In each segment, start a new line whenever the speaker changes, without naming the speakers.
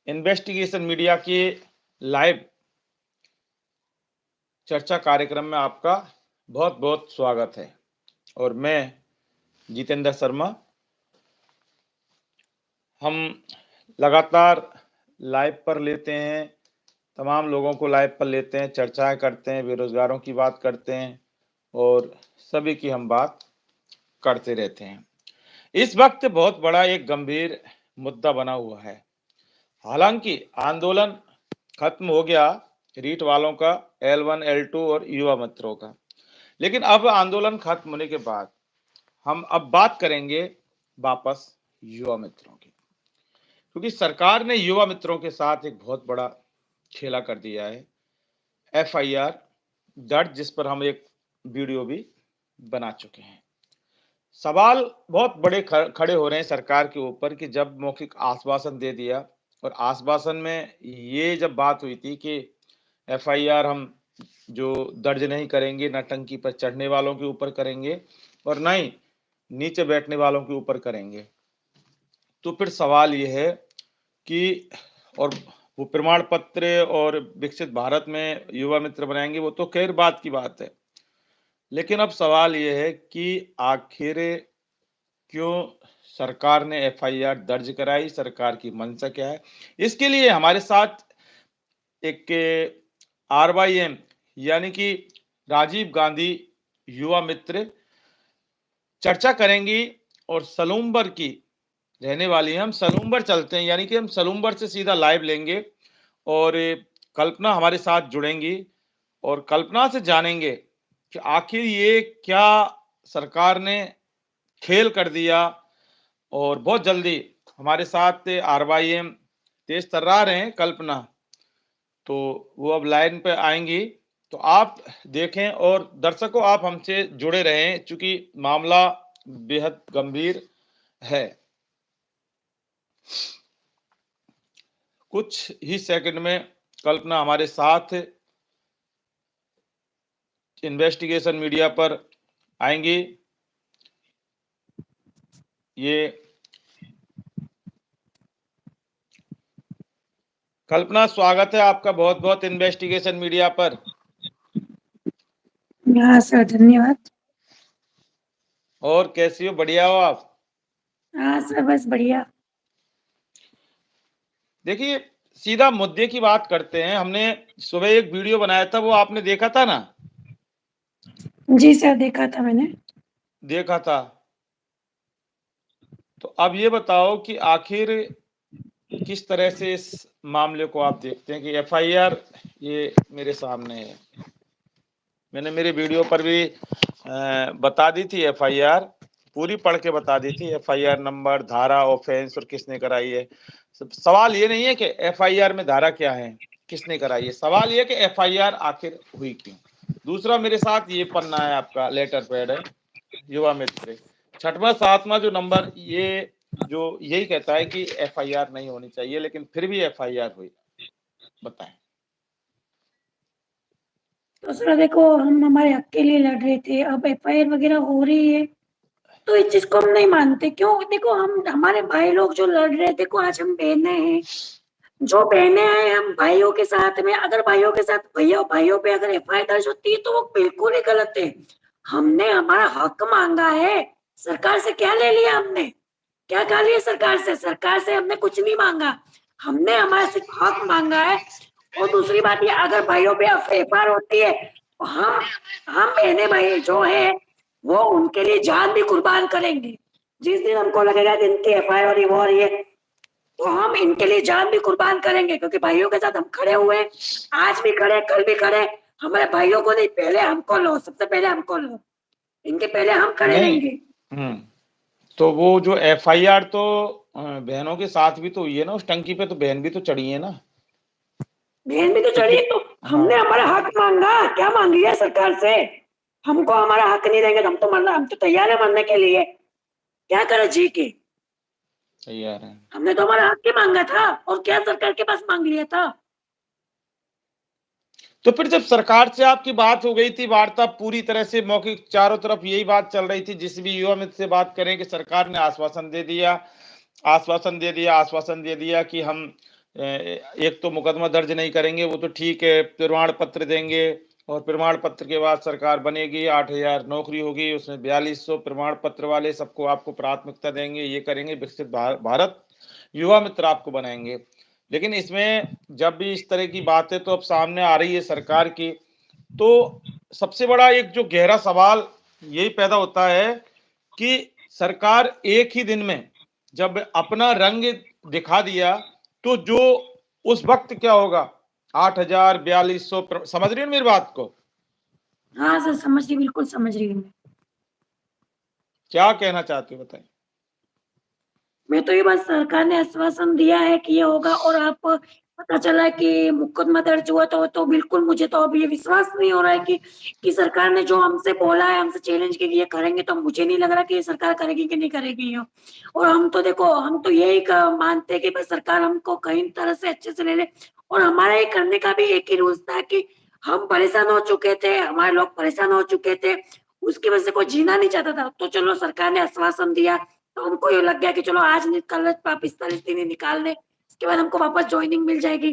Investigation media के live चर्चा कार्यक्रम में आपका बहुत बहुत स्वागत है। और मैं जितेंद्र शर्मा, हम लगातार लाइव पर लेते हैं, तमाम लोगों को लाइव पर लेते हैं, चर्चाएं करते हैं, बेरोजगारों की बात करते हैं और सभी की हम बात करते रहते हैं। इस वक्त बहुत बड़ा एक गंभीर मुद्दा बना हुआ है। हालांकि आंदोलन खत्म हो गया रीट वालों का, L1 L2 और युवा मित्रों का, लेकिन अब आंदोलन खत्म होने के बाद हम अब बात करेंगे वापस युवा मित्रों की, क्योंकि सरकार ने युवा मित्रों के साथ एक बहुत बड़ा खेला कर दिया है। FIR दर्ज, जिस पर हम एक वीडियो भी बना चुके हैं। सवाल बहुत बड़े खड़े हो रहे हैं सरकार के ऊपर कि जब मौखिक आश्वासन दे दिया और आश्वासन में ये जब बात हुई थी कि FIR हम जो दर्ज नहीं करेंगे, न टंकी पर चढ़ने वालों के ऊपर करेंगे और न ही नीचे बैठने वालों के ऊपर करेंगे, तो फिर सवाल ये है कि और वो प्रमाण पत्र और विकसित भारत में युवा मित्र बनाएंगे, वो तो खैर बात की बात है, लेकिन अब सवाल ये है कि आखिर क्यों सरकार ने FIR दर्ज कराई, सरकार की मंशा क्या है। इसके लिए हमारे साथ एक RYM यानी कि राजीव गांधी युवा मित्र चर्चा करेंगी और सलूम्बर की रहने वाली हैं। हम सलूम्बर चलते हैं, यानी कि हम सलूम्बर से सीधा लाइव लेंगे और कल्पना हमारे साथ जुड़ेंगी और कल्पना से जानेंगे कि आखिर ये क्या सरकार ने खेल कर दिया। और बहुत जल्दी हमारे साथ RYM तेज तर्रार हैं कल्पना, तो वो अब लाइन पे आएंगी, तो आप देखें और दर्शकों आप हमसे जुड़े रहें, क्योंकि मामला बेहद गंभीर है। कुछ ही सेकंड में कल्पना हमारे साथ इन्वेस्टिगेशन मीडिया पर आएंगी। ये कल्पना, स्वागत है आपका बहुत बहुत इन्वेस्टिगेशन मीडिया पर।
हाँ सर, धन्यवाद।
और कैसी हो, बढ़िया हो आप?
हाँ सर, बस बढ़िया।
देखिए, सीधा मुद्दे की बात करते हैं। हमने सुबह एक वीडियो बनाया था, वो आपने देखा था ना?
जी सर, देखा था मैंने।
देखा था। तो अब ये बताओ कि आखिर किस तरह से इस मामले को आप देखते हैं कि FIR ये मेरे सामने है, मैंने मेरे वीडियो पर भी बता दी थी, FIR पूरी पढ़ के बता दी थी, FIR नंबर, धारा, ऑफेंस और किसने कराई है। सवाल ये नहीं है कि FIR में धारा क्या है, किसने कराई है, सवाल ये कि FIR आखिर हुई क्यों। दूसरा, मेरे साथ ये पन्ना है, आपका लेटर पैड है, युवा मित्र 6वां 7वां जो नंबर, ये जो यही कहता है कि FIR नहीं होनी चाहिए, लेकिन फिर भी FIR हुई। बताएं।
तो सर देखो, हम हमारे हक के लिए लड़ रहे थे, अब FIR वगैरह हो रही है तो इस चीज को हम नहीं मानते। क्यों? देखो, हम हमारे भाई लोग जो लड़ रहे थे, देखो आज हम बहने हैं, जो बहने हैं, हम भाइयों के साथ में, अगर भाइयों के साथ भाइयों पे अगर FIR दर्ज होती है तो वो बिल्कुल ही गलत है। हमने हमारा हक मांगा है। सरकार से क्या ले लिया हमने? क्या खा लिया सरकार से? सरकार से हमने कुछ नहीं मांगा, हमने हमारा सिर्फ हक मांगा है। और दूसरी बात ये, अगर भाइयों पे FIR होती है तो हम बहने भाई जो है वो उनके लिए जान भी कुर्बान करेंगे। जिस दिन हमको लगेगा कि इनकी FIR हो रही है तो हम इनके लिए जान भी कुर्बान करेंगे, क्योंकि भाइयों के साथ हम खड़े हुए हैं, आज भी खड़े, कल भी खड़े। हमारे भाइयों को नहीं, पहले हमको लो, सबसे पहले हमको लो, इनके पहले हम खड़े
नहीं।
रहेंगे।
तो वो जो FIR तो बहनों के साथ भी तो हुई है ना, उस टंकी पे तो बहन भी तो चढ़ी है ना।
बहन भी तो चढ़ी, तो हमने हमारा हक मांगा, क्या मांग लिया सरकार से? हमको हमारा हक नहीं देंगे तो हम तो मरना, हम तो तैयार है मरने के लिए। क्या करें जी की?
तैयार है।
हमने तो हमारा हक ही मांगा था, और क्या सरकार के पास मांग लिया था?
तो फिर जब सरकार से आपकी बात हो गई थी, वार्ता पूरी तरह से मौखिक, चारों तरफ यही बात चल रही थी, जिस भी युवा मित्र से बात करें कि सरकार ने आश्वासन दे दिया, आश्वासन दे दिया, आश्वासन दे दिया कि हम एक तो मुकदमा दर्ज नहीं करेंगे, वो तो ठीक है, प्रमाण पत्र देंगे और प्रमाण पत्र के बाद सरकार बनेगी, 8,000 नौकरी होगी, उसमें 4200 प्रमाण पत्र वाले सबको आपको प्राथमिकता देंगे, ये करेंगे, विकसित भारत युवा मित्र आपको बनाएंगे। लेकिन इसमें जब भी इस तरह की बातें तो अब सामने आ रही है सरकार की, तो सबसे बड़ा एक जो गहरा सवाल यही पैदा होता है कि सरकार एक ही दिन में जब अपना रंग दिखा दिया, तो जो उस वक्त क्या होगा, 8,000 4200, समझ रही है मेरी बात को?
हाँ सर, समझ रही, बिल्कुल समझ रही हूँ।
क्या कहना चाहते हो बताइए?
मैं तो ये बस, सरकार ने आश्वासन दिया है कि ये होगा, और आप पता चला कि मुकदमा दर्ज हुआ, तो बिल्कुल मुझे तो अब ये विश्वास नहीं हो रहा है कि सरकार ने जो हमसे बोला है, हमसे चैलेंज किया कि ये करेंगे, तो मुझे नहीं लग रहा कि ये सरकार करेगी कि नहीं करेगी ये। और हम तो देखो, हम तो यही मानते हैं कि बस सरकार हमको कहीं तरह से अच्छे से ले ले। और हमारा ये करने का भी एक ही रूल्स था कि हम परेशान हो चुके थे, हमारे लोग परेशान हो चुके थे, उसकी वजह से कोई जीना नहीं चाहता था। तो चलो, सरकार ने आश्वासन दिया, तो हमको ये लग गया कि चलो आज कल 45 दिन निकाल दे, इसके बाद हमको वापस ज्वाइनिंग मिल जाएगी।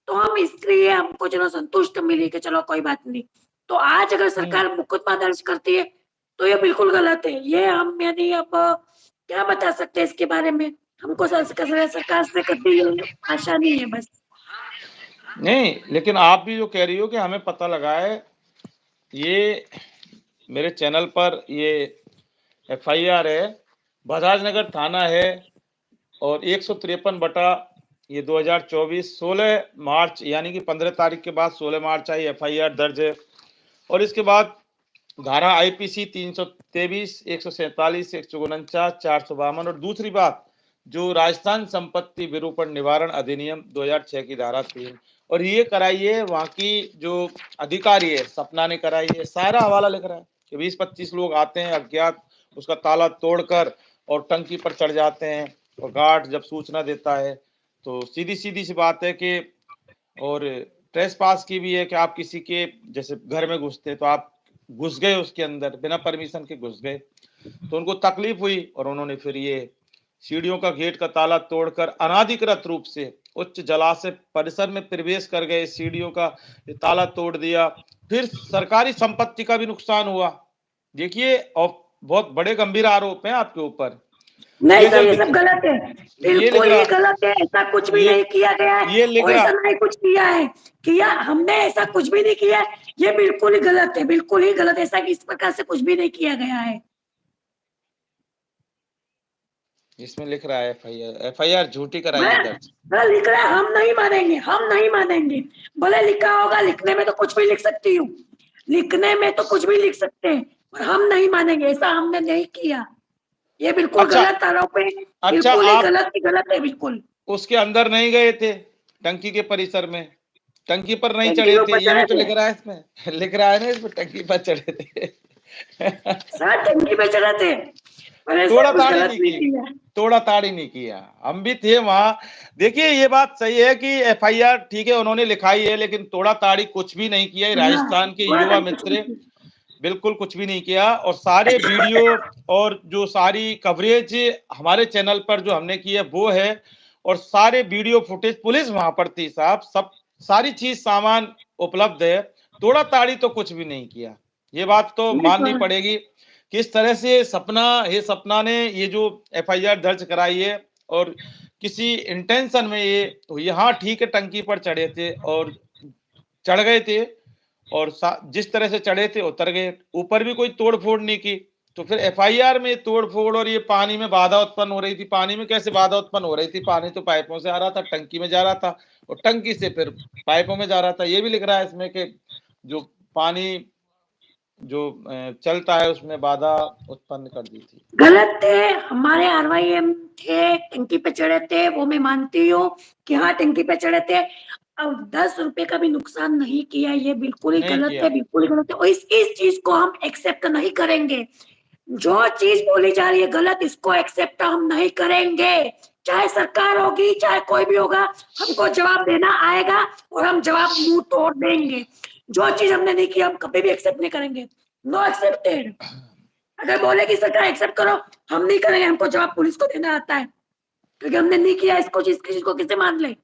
तो हम इसलिए हमको चलो संतुष्ट मिली कि चलो कोई बात नहीं। तो आज अगर सरकार मुकदमा दर्ज करती है, तो ये बिल्कुल गलत है। ये हम यानी अब क्या बता सकते हैं इसके बारे में। हमको सरकार से कभी आशा नहीं है बस।
नहीं, लेकिन आप भी जो कह रही हो कि हमें पता लगा है, ये मेरे चैनल पर ये एफआईआर है, बजाजनगर थाना है, और 153 बटा ये 2024 16 मार्च यानी कि 15 तारीख के बाद 16 मार्च आई एफआईआर दर्ज है। और इसके बाद धारा आईपीसी 323, 147, 149, 452, और दूसरी बात जो राजस्थान संपत्ति विरूपण निवारण अधिनियम 2006 की धारा 3, और ये कराइए वहां की जो अधिकारी है सपना ने कराई है। सारा हवाला लिख रहा है कि 20-25 लोग आते हैं अज्ञात, उसका ताला तोड़कर और टंकी पर चढ़ जाते हैं, और गार्ड जब सूचना देता है तो सीधी सीधी सी बात है कि, और ट्रेस पास की भी है कि आप किसी के जैसे घर में घुसते तो आप घुस गए उसके अंदर, बिना परमिशन के घुस गए, तो उनको तकलीफ हुई और उन्होंने फिर ये सीढ़ियों का गेट का ताला तोड़कर अनाधिकृत रूप से उच्च जलाशय परिसर में प्रवेश कर गए, सीढ़ियों का ताला तोड़ दिया, फिर सरकारी संपत्ति का भी नुकसान हुआ। देखिए, और बहुत बड़े गंभीर आरोप हैं आपके ऊपर।
नहीं सर,
पेयजल
ये
भी
सब गलत है,
ये लिख
बिल्कुल ही
रहा,
गलत है। ऐसा कुछ भी नहीं किया गया है,
ये लिख
और
रहा,
ऐसा नहीं कुछ किया है, किया हमने ऐसा कुछ भी नहीं किया है। ये बिल्कुल ही गलत है, बिल्कुल ही गलत। ऐसा कि इस प्रकार से कुछ भी नहीं किया गया है।
इसमें लिख रहा है एफआईआर झूठी कराइए दर्ज।
लिख रहा है, हम नहीं मानेंगे, हम नहीं मानेंगे। भले लिखा होगा, लिखने में तो कुछ भी लिख सकती हूँ, लिखने में तो कुछ भी लिख सकते हैं, पर हम नहीं मानेंगे, ऐसा हमने नहीं किया। ये बिल्कुल
अच्छा,
गलत आरोप है,
अच्छा,
बिल्कुल ही
आप
गलत ही गलत है, बिल्कुल।
उसके अंदर नहीं गए थे, टंकी के परिसर में, टंकी पर नहीं
टंकी
चढ़े
के
थे,
ऊपर
ये भी
चढ़े
तो
थे
लिख रहा है इसमें लिख रहा है ना इसमें, टंकी पर चढ़े थे
सर, टंकी पे चढ़े थे, पर ऐसा
तोड़ा
कुछ
ताड़ी
गलत
नहीं
नहीं
की,
किया।
तोड़ा ताड़ी नहीं किया, हम भी थे वहां। देखिए, ये बात सही है कि एफआईआर ठीक है उन्होंने लिखाई है, लेकिन तोड़ा ताड़ी कुछ भी नहीं किया।
हाँ,
राजस्थान के
थोड़ा
युवा
टाइम कुछ नहीं
मित्र
किया।
बिल्कुल कुछ भी नहीं किया, और सारे वीडियो और जो सारी कवरेज हमारे चैनल पर जो हमने की है वो है, और सारे वीडियो फुटेज पुलिस वहां पर थी साहब, सब सारी चीज सामान उपलब्ध है। तोड़ा ताड़ी तो कुछ भी नहीं किया, ये बात तो
नहीं
माननी
थोड़ा,
पड़ेगी। किस तरह से सपना ने ये जो एफआईआर दर्ज कराई है, और किसी इंटेंशन में ये तो यहाँ ठीक है टंकी पर चढ़े थे और चढ़ गए थे, और जिस तरह से चढ़े थे उतर गए, ऊपर भी कोई तोड़ फोड़ नहीं की। तो फिर एफआईआर में तोड़ फोड़ और ये पानी में बाधा उत्पन्न हो रही थी, पानी में कैसे बाधा उत्पन्न हो रही थी, पानी तो पाइपों से आ रहा था, टंकी में जा रहा था, और टंकी से फिर पाइपों में जा रहा था। ये भी लिख रहा है इसमें कि जो पानी जो चलता है उसमें बाधा उत्पन्न कर दी थी।
गलत थे। हमारे आरवाईएम थे, टंकी पे चढ़े थे, वो मैं मानती हूँ कि हाँ टंकी पे चढ़े थे। अब 10 रुपए का भी नुकसान नहीं किया, ये बिल्कुल ही
नहीं
गलत है,
किया।
बिल्कुल ही गलत है, और इस चीज को हम एक्सेप्ट नहीं करेंगे। जो चीज बोली जा रही है गलत, इसको एक्सेप्ट हम नहीं करेंगे। चाहे सरकार होगी, चाहे कोई भी होगा, हमको जवाब देना आएगा, और हम जवाब मुंह तोड़ देंगे। जो चीज हमने नहीं की, हम कभी भी एक्सेप्ट नहीं करेंगे। No accepted. अगर बोले कि सरकार एक्सेप्ट करो, हम नहीं करेंगे, हमको जवाब पुलिस को देना आता है, क्योंकि हमने नहीं किया इसको, चीज को किसे मान ले।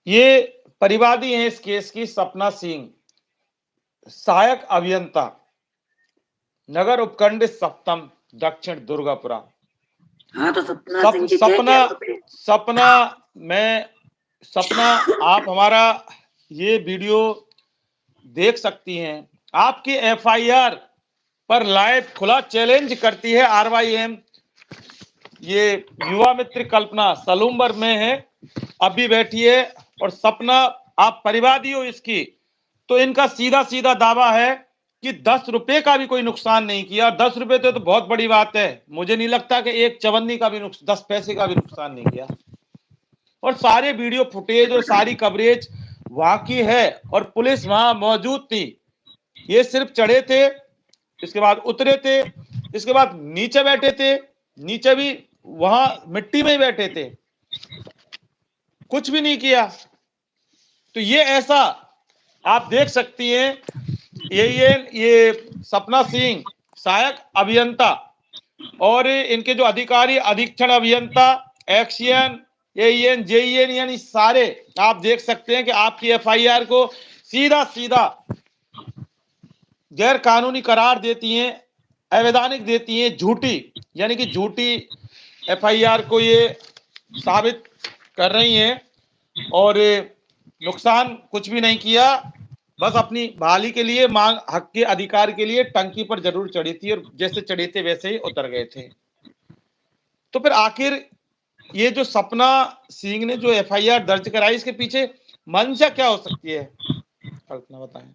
ये परिवादी हैं इस केस की, सपना सिंह, सहायक अभियंता, नगर उपखंड सप्तम, दक्षिण दुर्गापुरा।
हाँ तो सपना सिंह जी थे
सपना
क्या वहाँ पे?
सपना सपना आप हमारा ये वीडियो देख सकती हैं। आपकी एफआईआर पर लाइव खुला चैलेंज करती है आरवाईएम। ये युवा मित्र कल्पना सलूम्बर में है, अभी बैठी है, और सपना आप परिवादी हो इसकी, तो इनका सीधा सीधा दावा है कि 10 रुपए का भी कोई नुकसान नहीं किया। 10 रुपए तो बहुत बड़ी बात है, मुझे नहीं लगता कि एक चवन्नी का भी 10 पैसे का भी नुकसान नहीं किया। और सारे वीडियो फुटेज और सारी कवरेज वहां की है, और पुलिस वहां मौजूद थी। ये सिर्फ चढ़े थे, इसके बाद उतरे थे, इसके बाद नीचे बैठे थे, नीचे भी वहां मिट्टी में ही बैठे थे, कुछ भी नहीं किया। तो ये ऐसा आप देख सकती हैं। ये सपना सिंह सहायक अभियंता और इनके जो अधिकारी अधीक्षण अभियंता, एक्सियन, एईएन, जेईएन, यानी सारे आप देख सकते हैं कि आपकी एफआईआर को सीधा सीधा गैर कानूनी करार देती हैं, अवैधानिक देती हैं, झूठी, यानी कि झूठी एफआईआर को ये साबित कर रही हैं, और नुकसान कुछ भी नहीं किया, बस अपनी बहाली के लिए, मांग हक के अधिकार के लिए टंकी पर जरूर चढ़ी थी, और जैसे चढ़े थे वैसे ही उतर गए थे। तो फिर आखिर ये जो सपना सिंह ने जो एफआईआर दर्ज कराई, इसके पीछे मंशा क्या हो सकती है? कल्पना बताएं,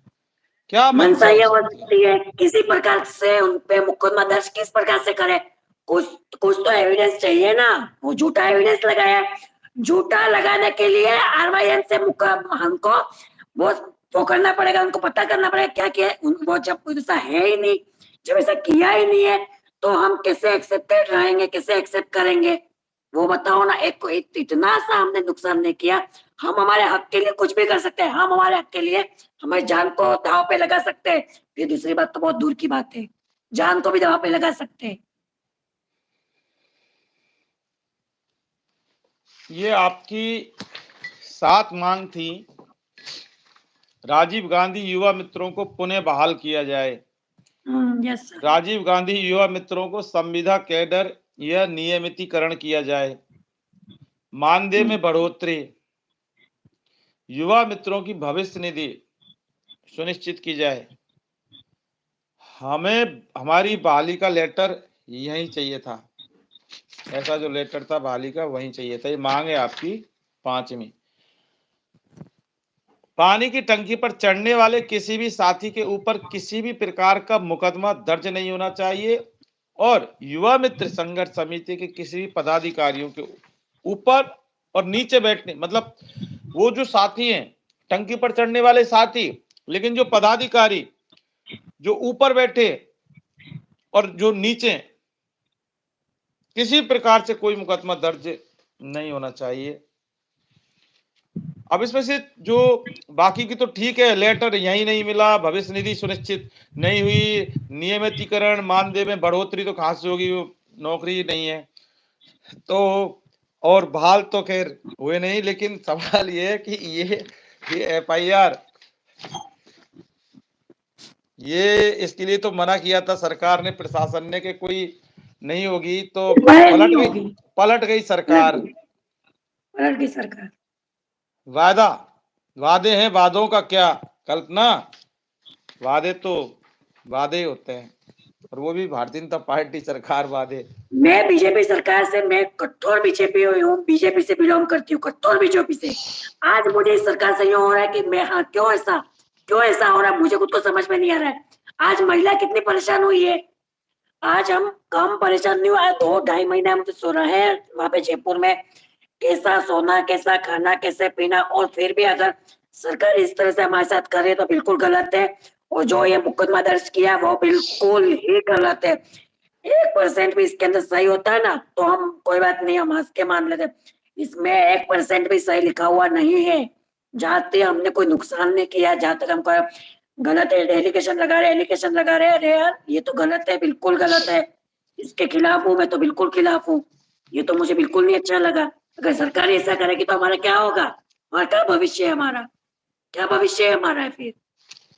क्या
मंशा
मंशा हो
ये हो
सकती है?
सकती है किसी प्रकार से उन पे मुकदमा दर्ज किस प्रकार से करे, कुछ कुछ तो एविडेंस चाहिए ना। वो झूठा एविडेंस लगाया, झूठा लगाने के लिए आरवाईएन से हमको वो करना पड़ेगा, उनको पता करना पड़ेगा क्या किया। वो जब ऐसा है ही नहीं, जब ऐसा किया ही नहीं है, तो हम कैसे एक्सेप्टेड रहेंगे, कैसे एक्सेप्ट करेंगे? वो बताओ ना। एक को इतना सा हमने नुकसान नहीं किया, हम हमारे हक के लिए कुछ भी कर सकते हैं। हम हमारे हक के लिए हमारी जान को दांव पे लगा सकते हैं। फिर दूसरी बात तो बहुत दूर की बात है, जान को भी दांव पे लगा सकते हैं।
ये आपकी 7 मांग थी, राजीव गांधी युवा मित्रों को पुनः बहाल किया जाए,
यस सर।
राजीव गांधी युवा मित्रों को संविदा कैडर या नियमितीकरण किया जाए, मानदेय में बढ़ोतरी, युवा मित्रों की भविष्य निधि सुनिश्चित की जाए। हमें हमारी बहाली का लेटर यही चाहिए था, ऐसा जो लेटर था बहाली का वही चाहिए था। ये मांग है आपकी 5वीं। पानी की टंकी पर चढ़ने वाले किसी भी साथी के ऊपर किसी भी प्रकार का मुकदमा दर्ज नहीं होना चाहिए, और युवा मित्र संघर्ष समिति के किसी भी पदाधिकारियों के ऊपर और नीचे बैठने, मतलब वो जो साथी हैं टंकी पर चढ़ने वाले साथी, लेकिन जो पदाधिकारी जो ऊपर बैठे और जो नीचे, किसी प्रकार से कोई मुकदमा दर्ज नहीं होना चाहिए। अब इसमें से जो बाकी की तो ठीक है, लेटर यही नहीं मिला, भविष्य निधि सुनिश्चित नहीं हुई, नियमितीकरण, मानदेय में बढ़ोतरी तो कहां से होगी, नौकरी नहीं है तो, और बहाल तो खैर हुए नहीं। लेकिन सवाल ये है कि ये एफआईआर, ये इसके लिए तो मना किया था सरकार ने, प्रशासन ने, कि कोई नहीं होगी, तो पलट गई सरकार।
पलट गई सरकार।
वादे हैं, वादों का क्या कल्पना? वादे तो वादे होते हैं, और वो भी भारतीय जनता पार्टी सरकार वादे।
मैं बीजेपी सरकार से, मैं कट्टर बीजेपी हूँ, बीजेपी से बिलोंग करती हूँ, कट्टर बीजेपी से। आज मुझे इस सरकार से यूं हो रहा है कि मैं, हाँ क्यों ऐसा हो रहा है, मुझे खुद को समझ में नहीं आ रहा है। आज महिला कितनी परेशान हुई है, आज हम कम परेशान नहीं हुआ। 2-2.5 महीने हम तो सो रहे हैं वहां पे जयपुर में, कैसा सोना, कैसा खाना, कैसे पीना, और फिर भी अगर सरकार इस तरह से हमारे साथ करे तो बिल्कुल गलत है। और जो ये मुकदमा दर्ज किया वो बिल्कुल ही गलत है। 1% भी इसके अंदर सही होता है ना तो हम कोई बात नहीं, हम हंस के मान लेते। इसमें 1% भी सही लिखा हुआ नहीं है। जहाँ तक हमने कोई नुकसान नहीं किया, जहाँ तक हमको गलत है, एलिगेशन लगा रहे। अरे यार ये तो गलत है, बिल्कुल गलत है। इसके खिलाफ हूँ, मैं तो बिल्कुल खिलाफ हूँ। ये तो मुझे बिल्कुल नहीं अच्छा लगा। अगर सरकार ऐसा करेगी तो हमारा क्या होगा? और क्या भविष्य है हमारा, क्या भविष्य है हमारा है फिर?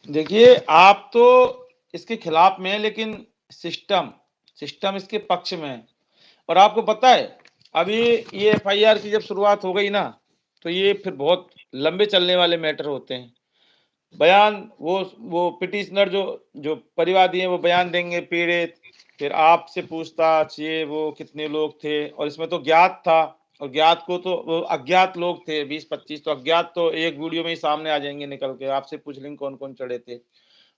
देखिए, आप तो इसके खिलाफ में हैं, लेकिन सिस्टम सिस्टम इसके पक्ष में है। और आपको पता है, अभी ये एफआईआर की जब शुरुआत हो गई ना, तो ये फिर बहुत लंबे चलने वाले मैटर होते हैं। बयान वो पिटिशनर जो जो परिवादी हैं वो बयान देंगे, पीड़ित, फिर आपसे पूछताछ, ये वो कितने लोग थे, और इसमें तो ज्ञात था, और ज्ञात को तो वो अज्ञात लोग थे 20-25, तो अज्ञात तो एक वीडियो में ही सामने आ जाएंगे निकल के, आपसे पूछ लेंगे कौन कौन चढ़े थे।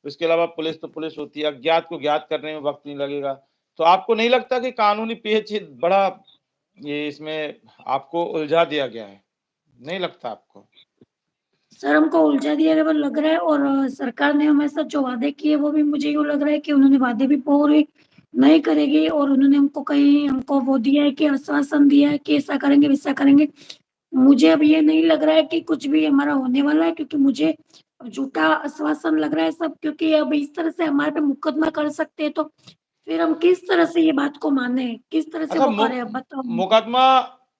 उसके अलावा पुलिस तो पुलिस होती है, अज्ञात को ज्ञात करने में वक्त नहीं लगेगा। तो आपको नहीं लगता कि कानूनी पेच बड़ा ये इसमें आपको उलझा दिया गया है? नहीं लगता आपको?
सर हमको उलझा दिया गया लग रहा है, और सरकार ने हमारे साथ जो वादे किए वो भी मुझे यूँ लग रहा है कि उन्होंने वादे भी पूरे नहीं करेगी, और उन्होंने हमको कहीं हमको वो दिया है कि आश्वासन दिया है कि ऐसा करेंगे वैसा करेंगे। मुझे अब ये नहीं लग रहा है कि कुछ भी हमारा होने वाला है, क्योंकि मुझे झूठा आश्वासन लग रहा है सब, क्योंकि अब इस तरह से हमारे पे मुकदमा कर सकते हैं, तो फिर हम किस तरह से ये बात को माने, किस तरह से
अच्छा,
वो करें, अब बताओ।
मुकदमा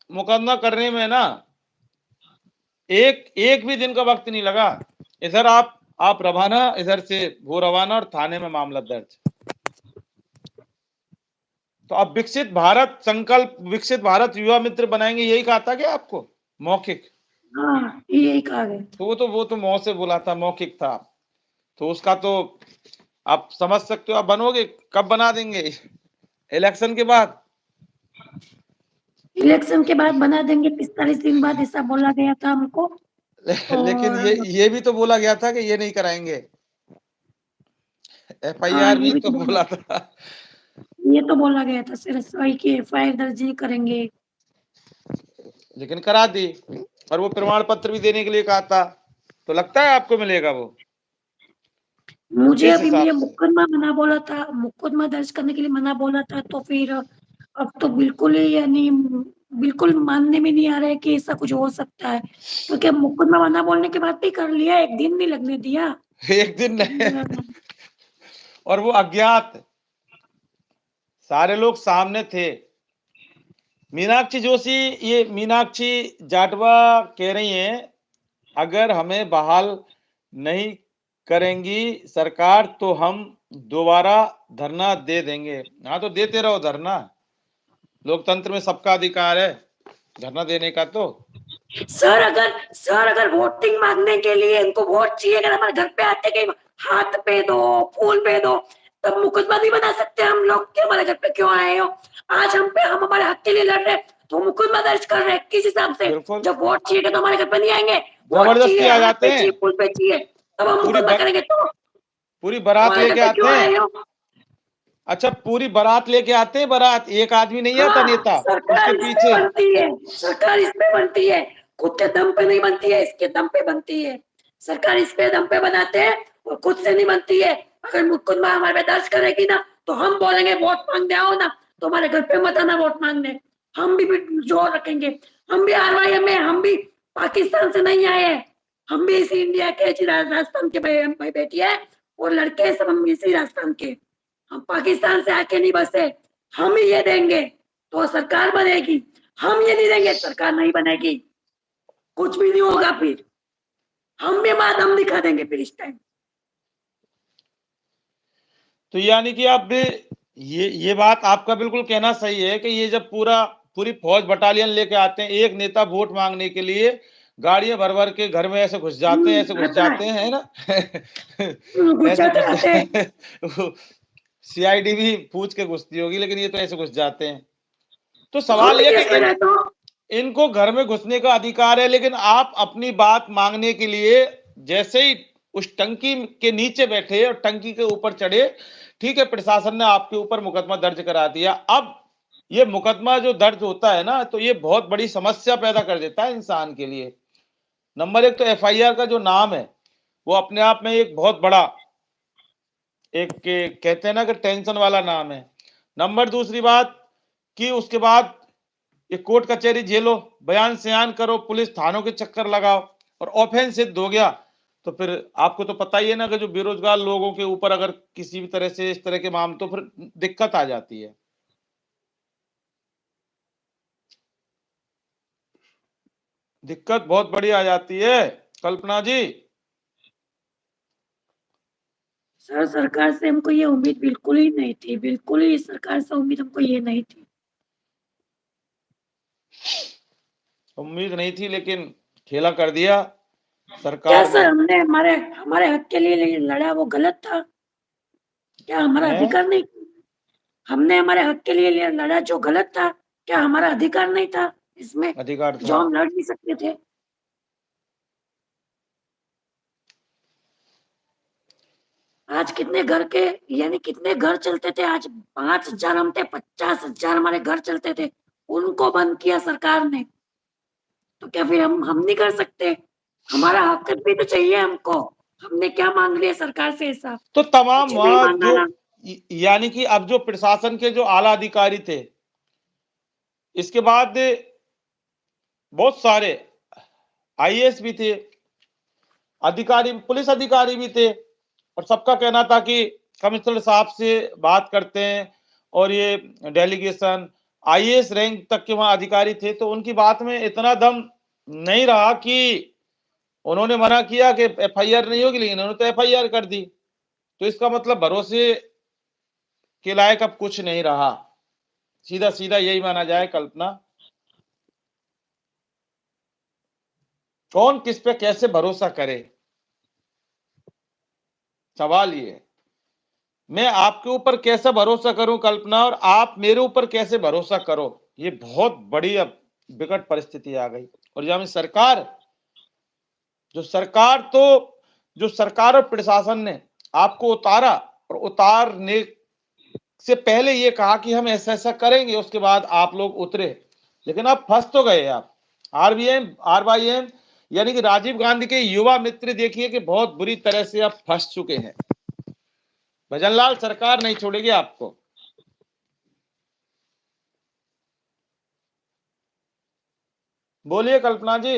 मुकदमा करने में ना एक एक भी दिन का वक्त नहीं लगा। इधर आप रवाना, इधर से वो रवाना, और थाने में मामला दर्ज। तो अब विकसित भारत संकल्प, विकसित भारत युवा मित्र बनाएंगे, यही कहा था क्या आपको मौखिक?
हाँ यही कहा गया।
तो वो तो मुंह से बोला था, मौखिक था। तो उसका तो आप समझ सकते हो, आप बनोगे कब, बना देंगे इलेक्शन के बाद।
इलेक्शन के बाद बना देंगे, 45 दिन बाद, ऐसा बोला गया था हमको।
लेकिन
और
ये भी तो बोला गया था कि ये नहीं कराएंगे,
हाँ
एफआईआर भी तो बोला था।
ये तो बोला गया था सर, SY की FIR दर्ज नहीं करेंगे।
लेकिन करा दी, और वो प्रमाण पत्र भी देने के लिए कहा था। तो लगता है आपको मिलेगा वो?
मुझे
किस
अभी
हिसाब
ये
से?
मुकदमा मना बोला था, मुकदमा दर्ज करने के लिए मना बोला था, तो फिर अब तो बिल्कुल ही, यानी बिल्कुल मानने में नहीं आ रहा है कि ऐसा कुछ हो सकता है, क्योंकि अब मुकदमा मना बोलने के बाद भी कर लिया, एक दिन नहीं लगने दिया।
एक दिन नहीं, और वो अज्ञात, सारे लोग सामने थे। मीनाक्षी जोशी, ये मीनाक्षी जाटवा कह रही हैं, अगर हमें बहाल नहीं करेंगी सरकार तो हम दोबारा धरना दे देंगे। हाँ, तो देते रहो धरना, लोकतंत्र में सबका अधिकार है धरना देने का। तो
सर अगर वोटिंग मांगने के लिए इनको वोट चाहिए, अगर हमारे घर पे आते कि हाथ पे दो, फूल पे दो, तब मुकदमा नहीं बना सकते हम लोग कि हमारे घर पे क्यों आए हो? आज हम हमारे हक के लिए लड़ रहे, तो मुकदमा दर्ज कर रहे हैं किस हिसाब से?
बिल्कुल
जब वोट चाहिए तो हमारे घर पे नहीं आएंगे, वोट
जबरदस्ती
चाहिए,
आ
हाथ
जाते
पे
हैं,
चाहिए, फूल पे चाहिए, तब हम
पूरी
मुकदमा करेंगे, तो
पूरी बारात
हमारे घर
लेके
पे
आते
क्यों
हैं।
आए हो?
अच्छा, पूरी बारात लेके आते हैं, बारात एक आदमी नहीं आता
हाँ,
नेता, उसके
सरकार इस पे
पीछे।
बनती है, सरकार इस पे बनती है, खुद के दम पे नहीं बनती है, इसके दम पे बनती है। सरकार इस पे दम पे बनाते हैं और खुद से नहीं बनती है। अगर मुकदमा हमारे पे दर्ज करेगी ना, तो हम बोलेंगे वोट मांगने आओ ना, तो हमारे घर पे मत आना वोट मांगने, हम भी जोर रखेंगे। हम भी RYM में, हम भी पाकिस्तान से नहीं आए हैं, हम भी इसी इंडिया के, राजस्थान के भाई बेटी है, और लड़के सब हम इसी राजस्थान के, हम पाकिस्तान से आके नहीं बसे। हम ही ये देंगे तो सरकार बनेगी, हम ये नहीं देंगे सरकार नहीं बनेगी, कुछ भी नहीं होगा फिर, हम भी हमारा दम दिखा देंगे फिर इस टाइम।
तो यानी कि आप भी, ये बात आपका बिल्कुल कहना सही है कि ये जब पूरी फौज बटालियन लेके आते हैं, एक नेता वोट मांगने के लिए गाड़ियां भर भर के घर में ऐसे घुस जाते हैं, ऐसे घुस
आता
जाते
है,
हैं, है ना?
घुस
ऐसे
जाते
घुस
आते हैं।
जाते सीआईडी भी पूछ के घुसती होगी, लेकिन ये तो ऐसे घुस जाते हैं। तो
हम
सवाल
भी
यह कि
केस लगा तो
इनको घर में घुसने का अधिकार है, लेकिन आप अपनी बात मांगने के लिए जैसे ही उस टंकी के नीचे बैठे और टंकी के ऊपर चढ़े, ठीक है, प्रशासन ने आपके ऊपर मुकदमा दर्ज करा दिया। अब ये मुकदमा जो दर्ज होता है ना, तो ये बहुत बड़ी समस्या पैदा कर देता है इंसान के लिए। नंबर एक तो एफआईआर का जो नाम है, वो अपने आप में एक बहुत बड़ा, एक कहते हैं ना कि टेंशन वाला नाम है। नंबर दूसरी बात कि उसके बाद ये कोर्ट कचहरी झेलो, बयान सयान करो, पुलिस थानों के चक्कर लगाओ, और ऑफेंस सिद्ध हो गया तो फिर आपको तो पता ही है ना कि जो बेरोजगार लोगों के ऊपर अगर किसी भी तरह से इस तरह के मामले, तो फिर दिक्कत आ जाती है। दिक्कत बहुत बड़ी आ जाती है कल्पना जी।
सर सरकार से हमको ये उम्मीद बिल्कुल ही नहीं थी, बिल्कुल ही सरकार से उम्मीद हमको ये नहीं थी।
उम्मीद नहीं थी लेकिन खेला कर दिया
क्या
सरकार
सर
ने।
हमने हमारे हमारे हक के लिए लड़ा वो गलत था? क्या हमारा
है
अधिकार नहीं? हमने हमारे हक के लिए लड़ा जो गलत था, क्या हमारा अधिकार नहीं था इसमें,
अधिकार
जो
था।
हम लड़ नहीं सकते थे? आज कितने घर के, यानी कितने घर चलते थे? आज 5,000 हम थे, 50,000 हमारे घर चलते थे, उनको बंद किया सरकार ने। तो क्या फिर हम नहीं कर सकते? हमारा हक भी तो चाहिए हमको। हमने क्या मांग लिया सरकार से ऐसा?
तो तमाम
कुछ नहीं
वहां
मांगा
जो
ना।
यानी कि अब जो प्रशासन के जो आला अधिकारी थे, इसके बाद बहुत सारे आईएएस भी थे, अधिकारी, पुलिस अधिकारी भी थे, और सबका कहना था कि कमिश्नर साहब से बात करते हैं, और ये डेलीगेशन आईएएस रैंक तक के वहां अधिकारी थे, तो उनकी बात में इतना दम नहीं रहा कि उन्होंने मना किया कि एफआईआर नहीं होगी, लेकिन उन्होंने तो एफआईआर कर दी। तो इसका मतलब भरोसे के लायक अब कुछ नहीं रहा। सीधा सीधा यही माना जाए कल्पना। कौन किस पे कैसे भरोसा करे, सवाल ये है। मैं आपके ऊपर कैसे भरोसा करूं कल्पना, और आप मेरे ऊपर कैसे भरोसा करो, ये बहुत बड़ी अब विकट परिस्थिति आ गई। और जहां सरकार, जो सरकार और प्रशासन ने आपको उतारा, और उतारने से पहले ये कहा कि हम ऐसा ऐसा करेंगे, उसके बाद आप लोग उतरे, लेकिन आप फंस तो गए। आप आरवाईएम यानी कि राजीव गांधी के युवा मित्र देखिए कि बहुत बुरी तरह से आप फंस चुके हैं। भजनलाल, सरकार नहीं छोड़ेगी आपको। बोलिए कल्पना जी।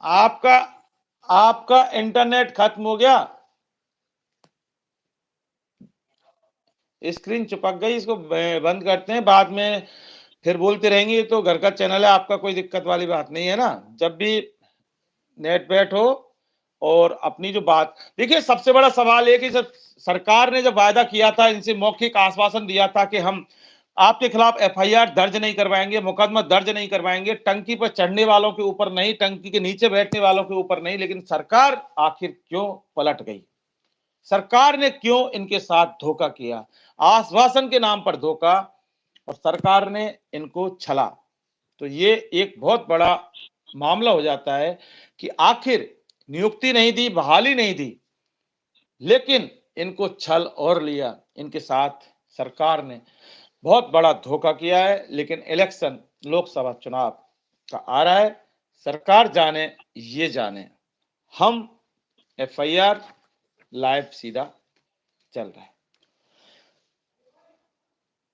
आपका आपका इंटरनेट खत्म हो गया, स्क्रीन चिपक गई, इसको बंद करते हैं, बाद में फिर बोलते रहेंगे। तो घर का चैनल है आपका, कोई दिक्कत वाली बात नहीं है ना। जब भी नेट बैठ हो और अपनी जो बात देखिए, सबसे बड़ा सवाल है कि जब सरकार ने जब वायदा किया था, इनसे मौखिक आश्वासन दिया था कि हम आपके खिलाफ एफआईआर दर्ज नहीं करवाएंगे, मुकदमा दर्ज नहीं करवाएंगे, टंकी पर चढ़ने वालों के ऊपर नहीं, टंकी के नीचे बैठने वालों के ऊपर नहीं, लेकिन सरकार आखिर क्यों पलट गई? सरकार ने क्यों इनके साथ धोखा किया? आश्वासन के नाम पर धोखा, और सरकार ने इनको छला। तो ये एक बहुत बड़ा मामला हो जाता है कि आखिर नियुक्ति नहीं दी, बहाली नहीं दी, लेकिन इनको छल और लिया। इनके साथ सरकार ने बहुत बड़ा धोखा किया है। लेकिन इलेक्शन, लोकसभा चुनाव का आ रहा है, सरकार जाने ये जाने, हम एफआईआर लाइव सीधा चल रहा है।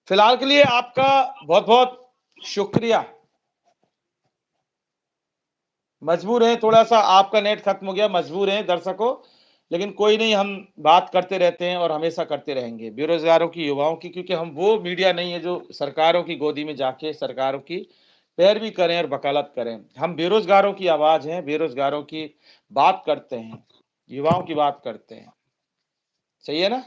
फिलहाल के लिए आपका बहुत बहुत शुक्रिया। मजबूर है, थोड़ा सा आपका नेट खत्म हो गया, मजबूर है दर्शकों, लेकिन कोई नहीं, हम बात करते रहते हैं और हमेशा करते रहेंगे बेरोजगारों की, युवाओं की, क्योंकि हम वो मीडिया नहीं है जो सरकारों की गोदी में जाके सरकारों की पैरवी करें और वकालत करें। हम बेरोजगारों की आवाज हैं, बेरोजगारों की बात करते हैं, युवाओं की बात करते हैं। सही है ना?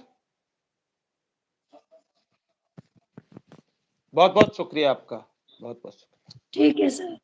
बहुत बहुत शुक्रिया आपका, बहुत बहुत शुक्रिया।
ठीक है सर।